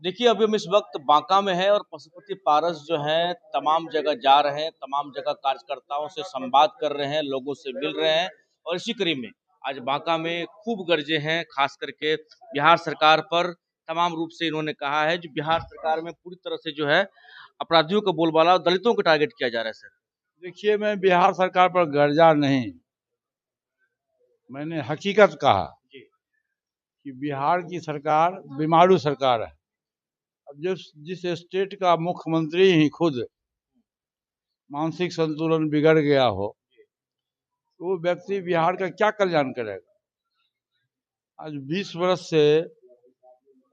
देखिए, अभी हम इस वक़्त बांका में हैं और पशुपति पारस जो हैं, तमाम जगह जा रहे हैं, तमाम जगह कार्यकर्ताओं से संवाद कर रहे हैं, लोगों से मिल रहे हैं और इसी कड़ी में आज बांका में खूब गरजे हैं, ख़ास करके बिहार सरकार पर तमाम रूप से इन्होंने कहा है, जो बिहार सरकार में पूरी तरह से जो है अपराधियों का बोलबाला और दलितों को टारगेट किया जा रहा है सर। देखिए, मैं बिहार सरकार पर गर्जा नहीं, मैंने हकीकत कहा जी। कि बिहार की सरकार बीमारू सरकार है। अब जिस स्टेट का मुख्यमंत्री ही खुद मानसिक संतुलन बिगड़ गया हो, तो वो व्यक्ति बिहार का क्या कल्याण करेगा। आज 20 वर्ष से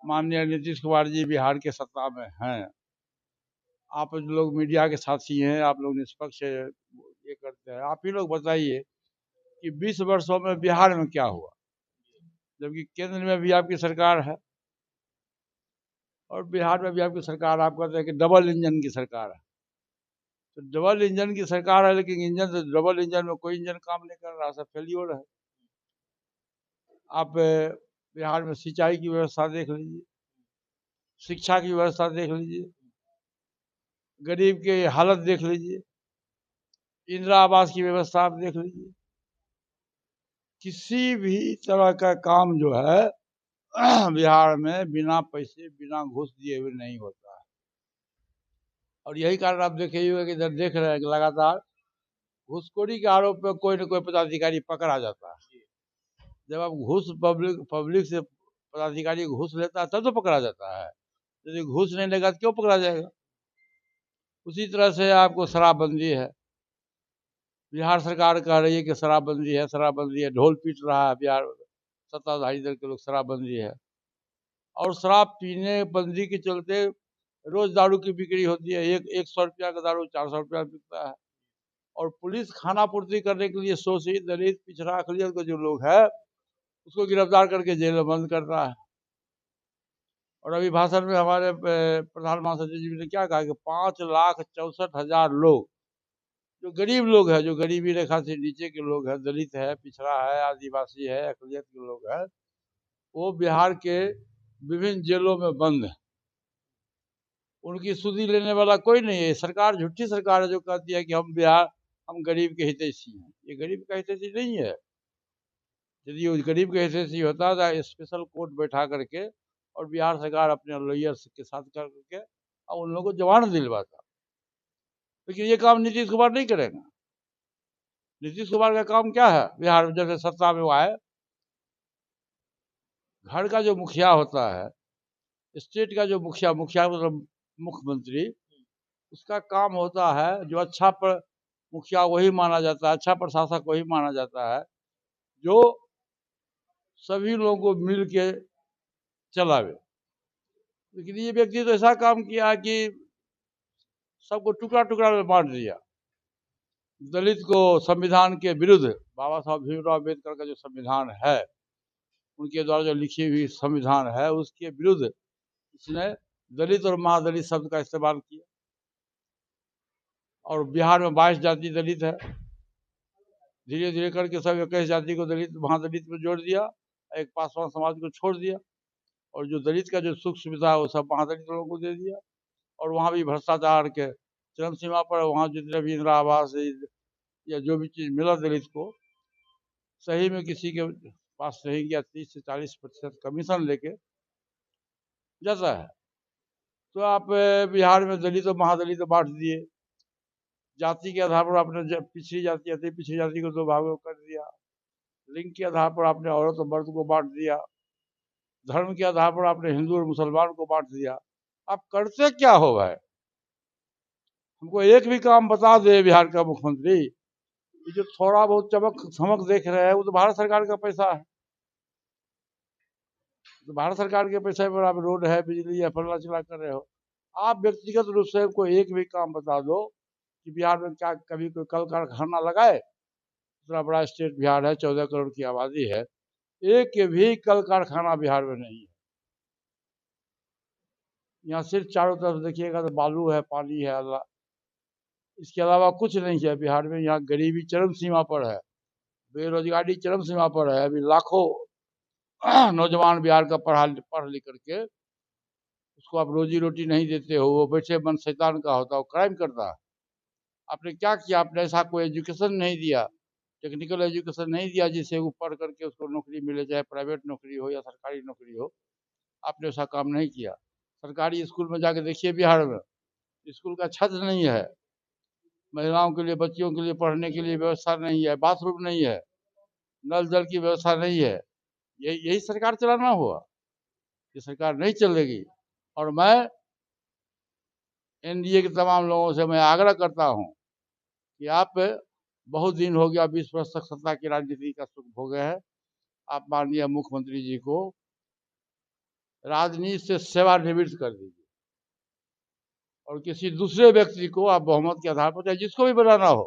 माननीय नीतीश कुमार जी बिहार के सत्ता में हैं। आप लोग मीडिया के साथी हैं, आप लोग निष्पक्ष ये करते हैं, आप ही लोग बताइए कि 20 वर्षों में बिहार में क्या हुआ, जबकि केंद्र में भी आपकी सरकार है और बिहार में भी आपकी सरकार। आप कहते हैं कि डबल इंजन की सरकार है, तो डबल इंजन की सरकार है, लेकिन इंजन से डबल इंजन में कोई इंजन काम नहीं कर रहा, सब फेल्योर है। आप बिहार में सिंचाई की व्यवस्था देख लीजिए, शिक्षा की व्यवस्था देख लीजिए, गरीब की हालत देख लीजिए, इंदिरा आवास की व्यवस्था आप देख लीजिए। किसी भी तरह का काम जो है बिहार में बिना पैसे बिना घूस दिए हुए नहीं होता है। और यही कारण आप देखे हुए कि इधर देख रहे हैं कि लगातार घूसखोरी के आरोप में कोई न कोई पदाधिकारी पकड़ा जाता है। जब आप घूस पब्लिक पब्लिक से पदाधिकारी घूस लेता है तब तो पकड़ा जाता है, यदि घूस नहीं लेगा तो क्यों पकड़ा जाएगा। उसी तरह से आपको शराबबंदी है, बिहार सरकार कह रही है कि शराबबंदी है, शराबबंदी है, ढोल पीट रहा है बिहार सत्ताधारी दल के लोग, शराबबंदी है। और शराब पीने बंदी के चलते रोज दारू की बिक्री होती है, एक 100 रुपया का दारू 400 रुपया बिकता है। और पुलिस खाना पूर्ति करने के लिए शोषित दलित पिछड़ा अकलियत का जो लोग है उसको गिरफ्तार करके जेल में बंद कर रहा है। और अभी भाषण में हमारे प्रधान महासचिव जी ने क्या कहा कि 5,64,000 लोग, जो गरीब लोग हैं, जो गरीबी रेखा से नीचे के लोग हैं, दलित है, पिछड़ा है, आदिवासी है, अकलियत के लोग हैं, वो बिहार के विभिन्न जेलों में बंद है। उनकी सुधि लेने वाला कोई नहीं है। सरकार झूठी सरकार है जो कहती है कि हम गरीब के हितैषी हैं। ये गरीब का हितैषी नहीं है। यदि वो गरीब के हितैषी होता तो स्पेशल कोर्ट बैठा करके और बिहार सरकार अपने लॉयर्स के साथ करके और उन लोगों को जमानत दिलवाता। लेकिन ये काम नीतीश कुमार नहीं करेगा। नीतीश कुमार का काम क्या है बिहार में, जब से सत्ता में वो आए, घर का जो मुखिया होता है, स्टेट का जो मुखिया मुखिया मतलब मुख्यमंत्री, उसका काम होता है जो अच्छा पर मुखिया वही माना जाता है, अच्छा प्रशासक वही माना जाता है जो सभी लोगों को मिल के चलावे। लेकिन ये व्यक्ति तो ऐसा काम किया कि सबको टुकड़ा टुकड़ा में बांट दिया। दलित को संविधान के विरुद्ध, बाबा साहब भीमराव अम्बेडकर का जो संविधान है, उनके द्वारा जो लिखी हुई संविधान है, उसके विरुद्ध इसने दलित और महादलित शब्द का इस्तेमाल किया। और बिहार में 22 जाति दलित है, धीरे धीरे करके सब 21 जाति को दलित महादलित में जोड़ दिया, एक पासवान समाज को छोड़ दिया, और जो दलित का जो सुख सुविधा है वो सब महादलित लोगों को दे दिया। और वहाँ भी भ्रष्टाचार के चरम सीमा पर, वहाँ जितने भी इंदिरा आवास या जो भी चीज़ मिला दलित को, सही में किसी के पास नहीं गया, 30 से 40% कमीशन लेके जाता है। तो आप बिहार में दलित और महादलित बांट दिए, जाति के आधार पर आपने पिछड़ी जाति अति पिछड़ी जाति को 2 भागों कर दिया, लिंग के आधार पर आपने औरत और मर्द को बांट दिया, धर्म के आधार पर आपने हिंदू और मुसलमान को बांट दिया। आप करते क्या हो भाई? हमको एक भी काम बता दे बिहार का मुख्यमंत्री। ये जो थोड़ा बहुत चमक धमक देख रहे हैं वो तो भारत सरकार का पैसा है। तो भारत सरकार के पैसे पर आप रोड है, बिजली है, फलना चिला कर रहे हो। आप व्यक्तिगत रूप से कोई एक भी काम बता दो कि बिहार में क्या कभी कोई कल कारखाना लगाए। इतना बड़ा स्टेट बिहार है, 14 करोड़ की आबादी है, एक भी कल कारखाना बिहार में नहीं है। यहाँ सिर्फ चारों तरफ देखिएगा तो बालू है, पानी है, अल्लाह, इसके अलावा कुछ नहीं है बिहार में। यहाँ गरीबी चरम सीमा पर है, बेरोजगारी चरम सीमा पर है। अभी लाखों नौजवान बिहार का पढ़ लिख करके उसको आप रोजी रोटी नहीं देते हो, वो बैठे मन शैतान का होता है, वो क्राइम करता है। आपने क्या किया? आपने ऐसा कोई एजुकेशन नहीं दिया, टेक्निकल एजुकेशन नहीं दिया जिससे वो पढ़ करके उसको नौकरी मिले, चाहे प्राइवेट नौकरी हो या सरकारी नौकरी हो। आपने ऐसा काम नहीं किया। सरकारी स्कूल में जाके देखिए बिहार में, स्कूल का छत नहीं है, महिलाओं के लिए, बच्चियों के लिए पढ़ने के लिए व्यवस्था नहीं है, बाथरूम नहीं है, नल जल की व्यवस्था नहीं है। यही सरकार चलाना हुआ? ये सरकार नहीं चलेगी। और मैं एनडीए के तमाम लोगों से मैं आग्रह करता हूं कि आप, बहुत दिन हो गया, 20 वर्ष तक सत्ता की राजनीति का सुख भोगे हैं। आप माननीय मुख्यमंत्री जी को राजनीति से सेवानिवृत्त कर दीजिए और किसी दूसरे व्यक्ति को आप बहुमत के आधार पर, चाहे जिसको भी बनाना हो,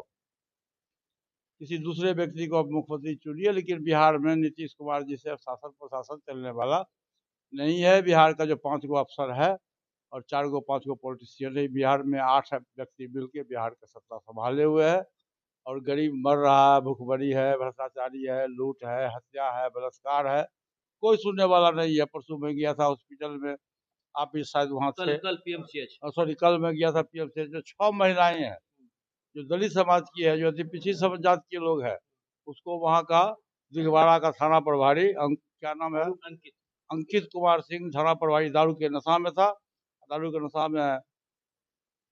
किसी दूसरे व्यक्ति को आप मुख्यमंत्री चुनिए। लेकिन बिहार में नीतीश कुमार जी से अब शासन प्रशासन चलने वाला नहीं है। बिहार का जो 5 गो अफसर है और 4 गो 5 गो पॉलिटिशियन है, बिहार में 8 व्यक्ति मिलकर बिहार का सत्ता संभाले हुए है। और गरीब मर रहा है, भूखमरी है, भ्रष्टाचारी है, लूट है, हत्या है, बलात्कार है, कोई सुनने वाला नहीं है। परसों में गया था हॉस्पिटल में, आप भी शायद वहाँ कल थे। कल पीएमसीएच। सॉरी, कल मैं गया था पीएमसीएच। जो 6 महिलाएं हैं, जो दलित समाज की है, जो अति पिछड़ी समाज जात के लोग हैं, उसको वहाँ का दिघवाड़ा का थाना प्रभारी क्या नाम है, अंकित। अंकित कुमार सिंह थाना प्रभारी दारू के नशा में था। दारू के नशा में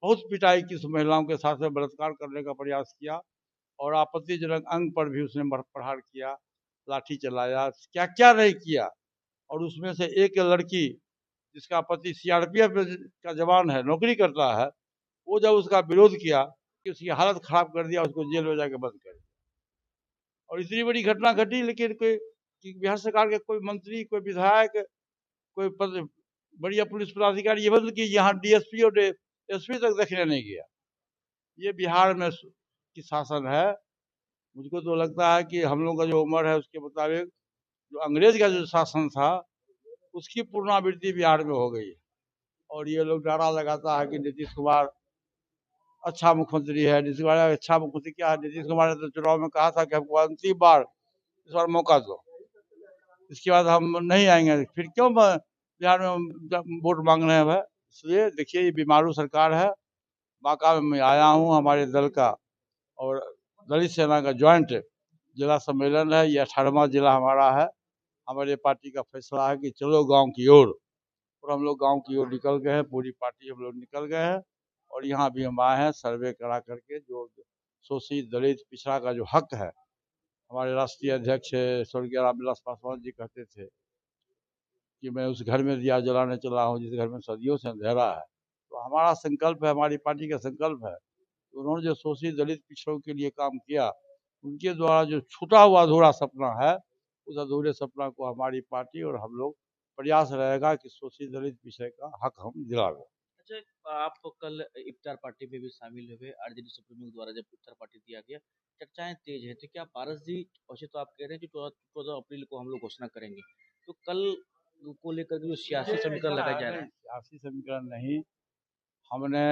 बहुत पिटाई की, उस महिलाओं के साथ में बलात्कार करने का प्रयास किया और आपत्तिजनक अंग पर भी उसने प्रहार किया, लाठी चलाया, क्या क्या नहीं किया। और उसमें से एक लड़की जिसका पति सीआरपीएफ का जवान है, नौकरी करता है, वो जब उसका विरोध किया कि उसकी हालत खराब कर दिया, उसको जेल में जाके बंद कर दिया। और इतनी बड़ी घटना घटी, लेकिन कोई कि बिहार सरकार के कोई मंत्री, कोई विधायक, कोई बढ़िया पुलिस पदाधिकारी, ये बदल कि यहाँ डीएसपी और एसपी तक देखने नहीं गया। ये बिहार में की शासन है। मुझको तो लगता है कि हम लोग का जो उम्र है उसके मुताबिक जो अंग्रेज का जो शासन था उसकी पुनरावृत्ति बिहार में हो गई है। और ये लोग नारा लगाता है कि नीतीश कुमार अच्छा मुख्यमंत्री है। नीतीश कुमार अच्छा मुख्यमंत्री क्या है? नीतीश कुमार ने तो चुनाव में कहा था कि हमको अंतिम बार इस बार मौका दो, इसके बाद हम नहीं आएंगे। फिर क्यों बिहार में वोट मांग रहे हैं भाई? इसलिए देखिए, ये बीमारू सरकार है। बांका में मैं आया हूँ, हमारे दल का और दलित सेना का ज्वाइंट जिला सम्मेलन है। ये 18वां जिला हमारा है। हमारे पार्टी का फैसला है कि चलो गांव की ओर, और हम लोग गांव की ओर निकल गए हैं। पूरी पार्टी हम लोग निकल गए हैं और यहाँ भी हम आए हैं सर्वे करा करके। जो शोषित दलित पिछड़ा का जो हक है, हमारे राष्ट्रीय अध्यक्ष स्वर्गीय रामविलास पासवान जी कहते थे कि मैं उस घर में दिया जलाने चला हूँ जिस घर में सदियों से अंधेरा है। तो हमारा संकल्प है, हमारी पार्टी का संकल्प है, उन्होंने जो शोषित दलित पिछड़ों के लिए काम किया, उनके द्वारा जो छूटा हुआ अधूरा सपना है, उस अधूरे सपना को हमारी पार्टी और हम लोग प्रयास रहेगा कि शोषित दलित पिछड़े का हक हम दिलावें। अच्छा, आप कल इफ्तार पार्टी में भी शामिल हुए, आरजेडी सुप्रीमो द्वारा जब इफ्तार पार्टी दिया गया, चर्चाएं तेज है। तो क्या पारस जी, वैसे तो आप कह रहे हैं कि 14 अप्रैल को हम लोग घोषणा करेंगे, तो कल को लेकर के जो सियासी समीकरण लगाया जा रहा है? सियासी समीकरण नहीं, हमने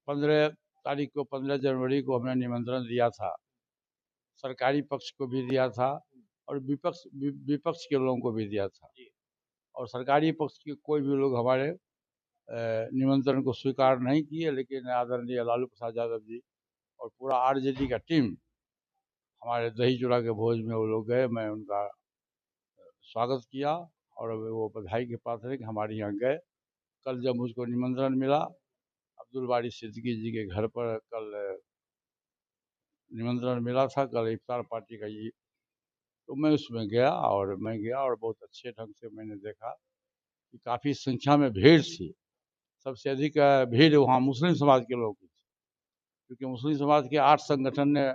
15 तारीख को, 15 जनवरी को हमने निमंत्रण दिया था, सरकारी पक्ष को भी दिया था और विपक्ष के लोगों को भी दिया था। और सरकारी पक्ष के कोई भी लोग हमारे निमंत्रण को स्वीकार नहीं किए, लेकिन आदरणीय लालू प्रसाद यादव जी और पूरा आरजेडी का टीम हमारे दही चूड़ा के भोज में वो लोग गए। मैं उनका स्वागत किया और वो बधाई के पात्र है कि हमारे यहाँ गए। कल जब मुझको निमंत्रण मिला अब्दुल बारी सिद्दीकी जी के घर पर, कल निमंत्रण मिला था, कल इफ्तार पार्टी का ये, तो मैं उसमें गया और बहुत अच्छे ढंग से मैंने देखा कि काफ़ी संख्या में भीड़ थी। सबसे अधिक भीड़ वहाँ मुस्लिम समाज के लोगों की थी, क्योंकि मुस्लिम समाज के 8 संगठन ने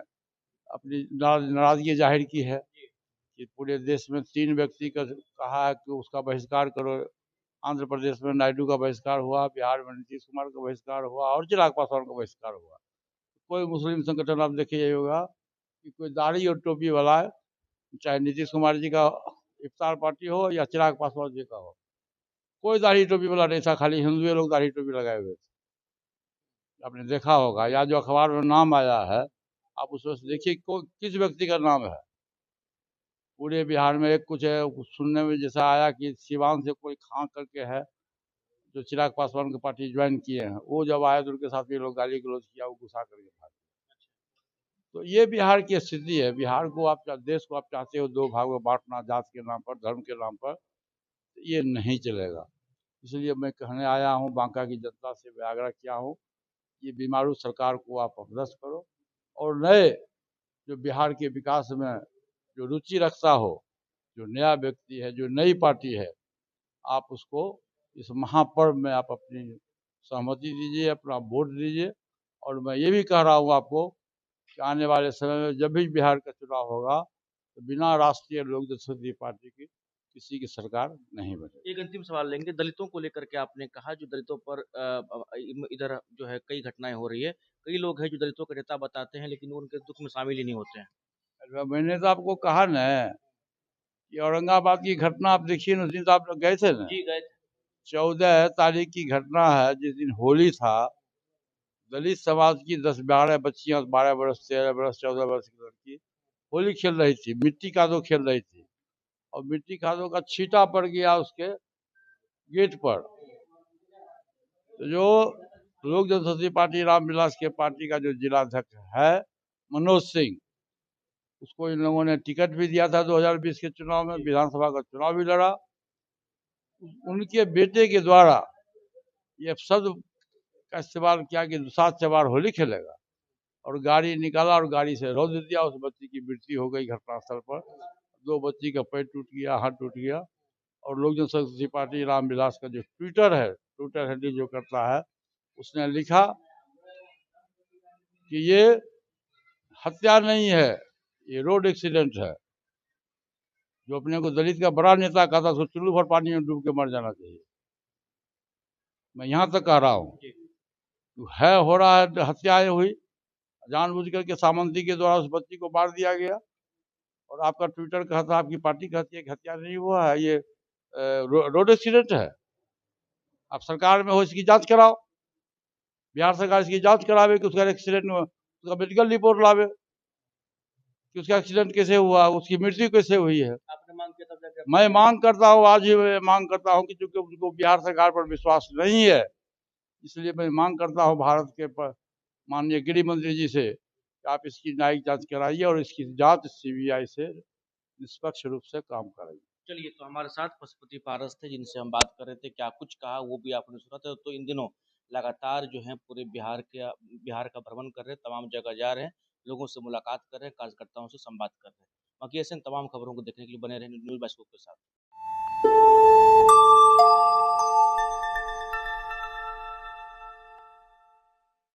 अपनी नाराजगी जाहिर की है कि पूरे देश में 3 व्यक्ति का कहा है कि उसका बहिष्कार करो। आंध्र प्रदेश में नायडू का बहिष्कार हुआ, बिहार में नीतीश कुमार का बहिष्कार हुआ और चिराग पासवान का बहिष्कार हुआ। कोई मुस्लिम संगठन आप देखिए यही होगा कि कोई दाढ़ी और टोपी वाला है, चाहे नीतीश कुमार जी का इफ्तार पार्टी हो या चिराग पासवान जी का हो, कोई दाढ़ी टोपी वाला नहीं था, खाली हिंदुए लोग दाढ़ी टोपी लगाए हुए थे। आपने देखा होगा, या जो अखबार में नाम आया है आप उसमें से देखिए किस व्यक्ति का नाम है। पूरे बिहार में एक कुछ है, कुछ सुनने में जैसा आया कि सिवान से कोई खां करके है, जो चिराग पासवान की पार्टी ज्वाइन किए हैं, वो जब आए तो उनके साथ ये लोग गाली गलौज किया, वो गुस्सा करके भागे। तो ये बिहार की स्थिति है। बिहार को आप देश को आप चाहते हो दो भाग में बांटना, जात के नाम पर, धर्म के नाम पर, तो ये नहीं चलेगा। इसलिए मैं कहने आया हूँ, बांका की जनता से मैं आग्रह किया हूँ, ये बीमारू सरकार को आप अपदस्थ करो और नए जो बिहार के विकास में जो रुचि रखता हो, जो नया व्यक्ति है, जो नई पार्टी है, आप उसको इस महापर्व में आप अपनी सहमति दीजिए, अपना वोट दीजिए। और मैं ये भी कह रहा हूँ आपको कि आने वाले समय में जब भी बिहार का चुनाव होगा तो बिना राष्ट्रीय लोक जनशक्ति पार्टी की किसी की सरकार नहीं बनेगी। एक अंतिम सवाल लेंगे, दलितों को लेकर के आपने कहा, जो दलितों पर इधर जो है कई घटनाएं हो रही है, कई लोग हैं जो दलितों के नेता बताते हैं लेकिन वो उनके दुख में शामिल ही नहीं होते हैं। मैंने तो आपको कहा न कि औरंगाबाद की घटना आप देखिए ना, उस दिन तो आप लोग गए थे ना। जी गए थे। 14 तारीख की घटना है, जिस दिन होली था। दलित समाज की 10-12 बच्चियां, 12 वर्ष, 13 वर्ष, 14 वर्ष की लड़की होली खेल रही थी, मिट्टी कादो खेल रही थी, और मिट्टी कादो का छींटा पड़ गया उसके गेट पर। तो जो लोक जनशक्ति पार्टी रामविलास के पार्टी का जो जिलाध्यक्ष है मनोज सिंह, उसको इन लोगों ने टिकट भी दिया था 2020 के चुनाव में, विधानसभा का चुनाव भी लड़ा। उनके बेटे के द्वारा ये शब्द का इस्तेमाल किया कि 7 सवार होली खेलेगा, और गाड़ी निकाला और गाड़ी से रौंद दिया। उस बच्ची की मृत्यु हो गई घटनास्थल पर। 2 बच्ची का पैर टूट गया, हाथ टूट गया। और लोक जनशक्ति पार्टी रामविलास का जो ट्विटर हैंडल जो करता है, उसने लिखा कि ये हत्या नहीं है, ये रोड एक्सीडेंट है। जो अपने को दलित का बड़ा नेता कहता, उसको चुल्लू भर पानी में डूब के मर जाना चाहिए। मैं यहाँ तक कह रहा हूँ, है हो रहा है, हत्याएं हुई, जानबूझ करके सामंती के द्वारा उस बच्ची को मार दिया गया। और आपका ट्विटर कहता, आपकी पार्टी कहती है कि हत्या नहीं हुआ है, ये रोड एक्सीडेंट है। आप सरकार में हो, इसकी जांच कराओ। बिहार सरकार इसकी जांच करावे कि उसका एक्सीडेंट, उसका मेडिकल रिपोर्ट लावे कि उसका एक्सीडेंट कैसे हुआ, उसकी मृत्यु कैसे हुई है। आपने मांग किया तब जाके मैं मांग करता हूँ, आज ही मैं मांग करता हूँ कि चूंकि उनको बिहार सरकार पर विश्वास नहीं है, इसलिए मैं मांग करता हूँ भारत के माननीय गृह मंत्री जी से कि आप इसकी न्यायिक जांच कराइए और इसकी जांच सीबीआई से निष्पक्ष रूप से काम कराइए। चलिए, तो हमारे साथ पशुपति पारस थे जिनसे हम बात कर रहे थे, क्या कुछ कहा वो भी आपने सुना था। तो इन दिनों लगातार जो है पूरे बिहार का भ्रमण कर रहे हैं, तमाम जगह जा रहे हैं, लोगों से मुलाकात कर रहे हैं, कार्यकर्ताओं से संवाद कर रहे हैं। बाकी ऐसे तमाम खबरों को देखने के लिए बने रहे न्यूज़ बास्कोप के साथ।